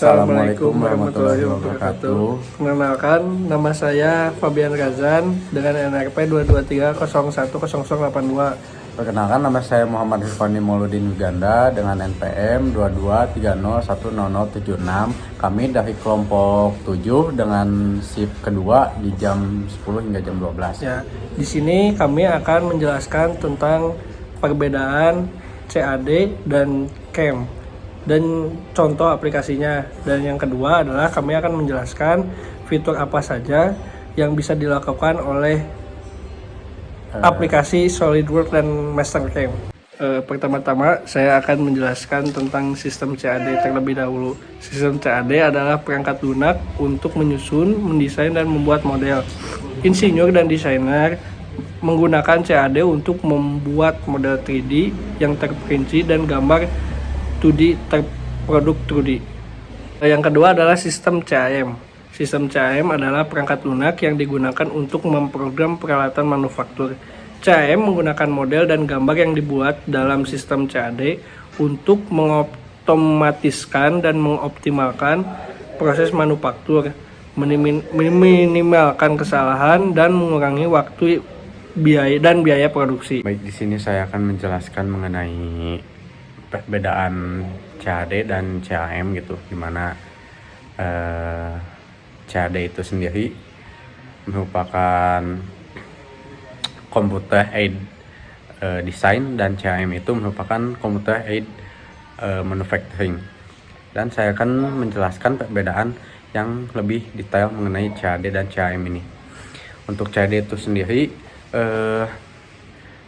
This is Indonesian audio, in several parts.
Assalamualaikum warahmatullahi wabarakatuh. Mengenalkan, nama saya Fabian Razan dengan NRP 223010082. Perkenalkan, nama saya Muhammad Hirfani Mauludin Uganda dengan NPM 22301076. Kami dari kelompok 7 dengan shift kedua di jam 10 hingga jam 12. Ya, di sini kami akan menjelaskan tentang perbedaan CAD dan CAM dan contoh aplikasinya. Dan yang kedua adalah kami akan menjelaskan fitur apa saja yang bisa dilakukan oleh aplikasi SolidWorks dan Mastercam. Pertama-tama saya akan menjelaskan tentang sistem CAD terlebih dahulu. Sistem CAD adalah perangkat lunak untuk menyusun, mendesain, dan membuat model. Insinyur dan desainer menggunakan CAD untuk membuat model 3D yang terperinci dan gambar 2D terproduk 2D. Yang kedua adalah sistem CAM. Sistem CAM adalah perangkat lunak yang digunakan untuk memprogram peralatan manufaktur. CAM menggunakan model dan gambar yang dibuat dalam sistem CAD untuk mengotomatiskan dan mengoptimalkan proses manufaktur, meminimalkan kesalahan, dan mengurangi waktu biaya produksi. Baik, di sini saya akan menjelaskan mengenai perbedaan CAD dan CAM gitu, dimana CAD itu sendiri merupakan computer aid design dan CAM itu merupakan computer aid manufacturing. Dan saya akan menjelaskan perbedaan yang lebih detail mengenai CAD dan CAM ini. Untuk CAD itu sendiri,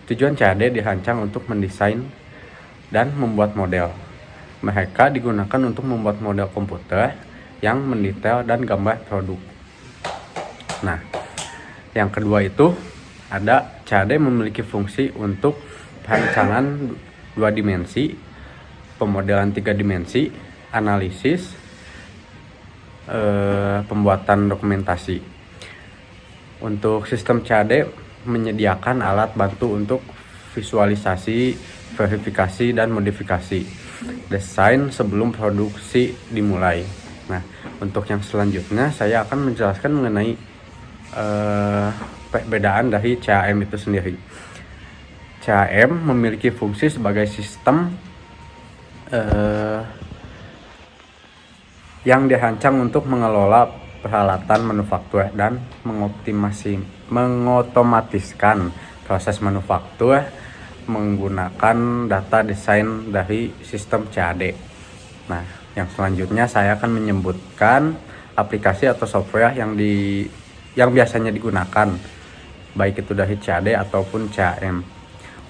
tujuan CAD dirancang untuk mendesain dan membuat model. Mereka digunakan untuk membuat model komputer yang mendetail dan gambar produk. Nah, yang kedua itu ada CAD memiliki fungsi untuk perancangan 2 dimensi, pemodelan 3 dimensi, analisis, pembuatan dokumentasi. Untuk sistem CAD menyediakan alat bantu untuk visualisasi, verifikasi, dan modifikasi desain sebelum produksi dimulai. Nah, untuk yang selanjutnya saya akan menjelaskan mengenai perbedaan dari CAM itu sendiri. CAM memiliki fungsi sebagai sistem yang dirancang untuk mengelola peralatan manufaktur dan mengotomatiskan proses manufaktur menggunakan data desain dari sistem CAD. Nah, yang selanjutnya saya akan menyebutkan aplikasi atau software yang biasanya digunakan, baik itu dari CAD ataupun CAM.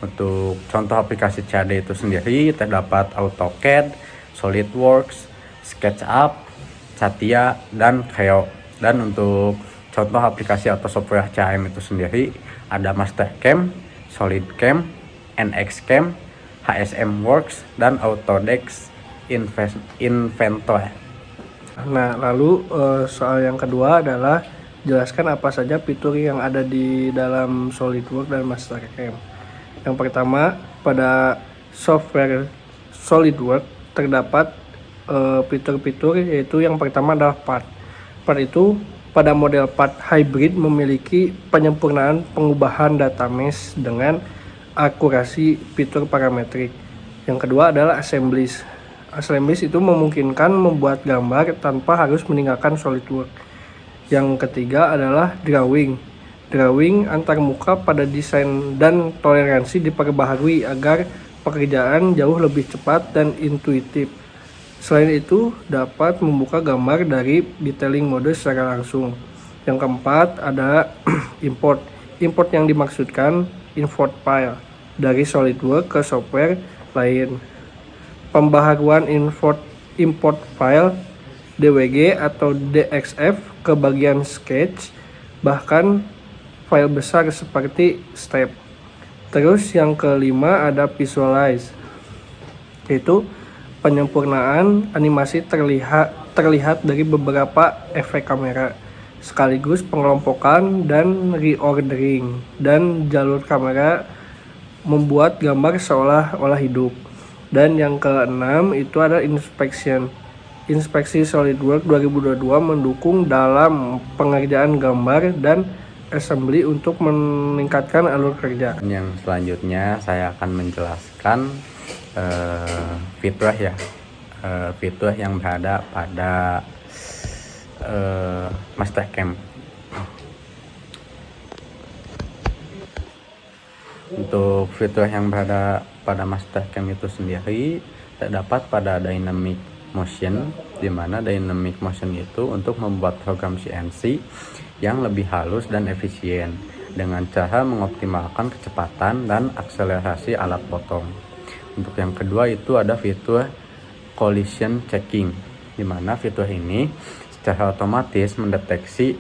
Untuk contoh aplikasi CAD itu sendiri terdapat AutoCAD, SolidWorks, SketchUp, CATIA, dan Creo. Dan untuk contoh aplikasi atau software CAM itu sendiri ada Mastercam, SolidCam, NXCam, HSM Works, dan Autodesk Inventor. Nah, lalu soal yang kedua adalah jelaskan apa saja fitur yang ada di dalam SolidWorks dan Mastercam. Yang pertama, pada software SolidWorks terdapat fitur-fitur, yaitu yang pertama adalah part. Part itu pada model part hybrid memiliki penyempurnaan pengubahan data mesh dengan akurasi fitur parametrik. Yang kedua adalah assemblies. Assemblies itu memungkinkan membuat gambar tanpa harus meninggalkan SolidWorks. Yang ketiga adalah drawing. Drawing antar muka pada desain dan toleransi diperbaharui agar pekerjaan jauh lebih cepat dan intuitif. Selain itu, dapat membuka gambar dari detailing mode secara langsung. Yang keempat ada import. Import yang dimaksudkan import file dari SolidWorks ke software lain. Pembaharuan import file DWG atau DXF ke bagian sketch, bahkan file besar seperti step. Terus yang kelima ada visualize, yaitu penyempurnaan animasi terlihat dari beberapa efek kamera, sekaligus pengelompokan dan reordering, dan jalur kamera membuat gambar seolah-olah hidup. Dan yang keenam itu ada inspection, Inspeksi SolidWorks 2022 mendukung dalam pengerjaan gambar dan assembly untuk meningkatkan alur kerja. Yang selanjutnya saya akan menjelaskan fitur ya, fitur yang berada pada Mastercam. Untuk fitur yang berada pada Mastercam itu sendiri terdapat pada Dynamic Motion, di mana Dynamic Motion itu untuk membuat program CNC yang lebih halus dan efisien dengan cara mengoptimalkan kecepatan dan akselerasi alat potong. Untuk yang kedua itu ada fitur collision checking, di mana fitur ini secara otomatis mendeteksi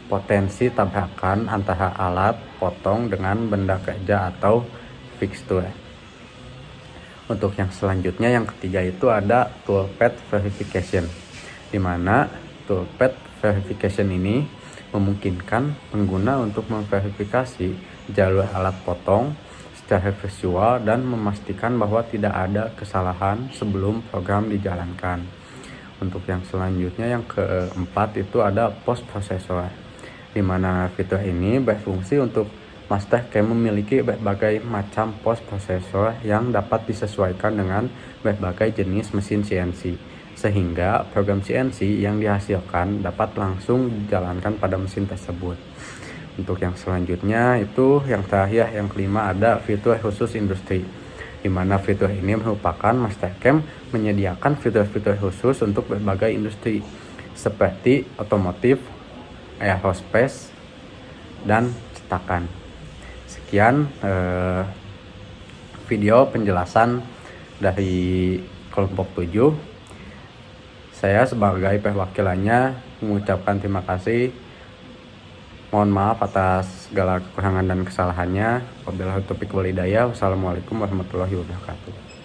potensi tabrakan antara alat potong dengan benda kerja atau fixture. Untuk yang selanjutnya, yang ketiga itu ada toolpath verification, di mana toolpath verification ini memungkinkan pengguna untuk memverifikasi jalur alat potong secara visual dan memastikan bahwa tidak ada kesalahan sebelum program dijalankan. Untuk yang selanjutnya, yang keempat itu ada post processor, di mana fitur ini berfungsi untuk Mastercam memiliki berbagai macam post processor yang dapat disesuaikan dengan berbagai jenis mesin CNC, sehingga program CNC yang dihasilkan dapat langsung dijalankan pada mesin tersebut. Untuk yang selanjutnya itu yang terakhir, yang kelima, ada fitur khusus industri, di mana fitur ini merupakan Mastercam menyediakan fitur-fitur khusus untuk berbagai industri seperti otomotif, aerospace, dan cetakan. Sekian video penjelasan dari kelompok 7. Saya sebagai perwakilannya mengucapkan terima kasih. Mohon maaf atas segala kekurangan dan kesalahannya. Wabillahi taufiq wal hidayah. Wassalamualaikum warahmatullahi wabarakatuh.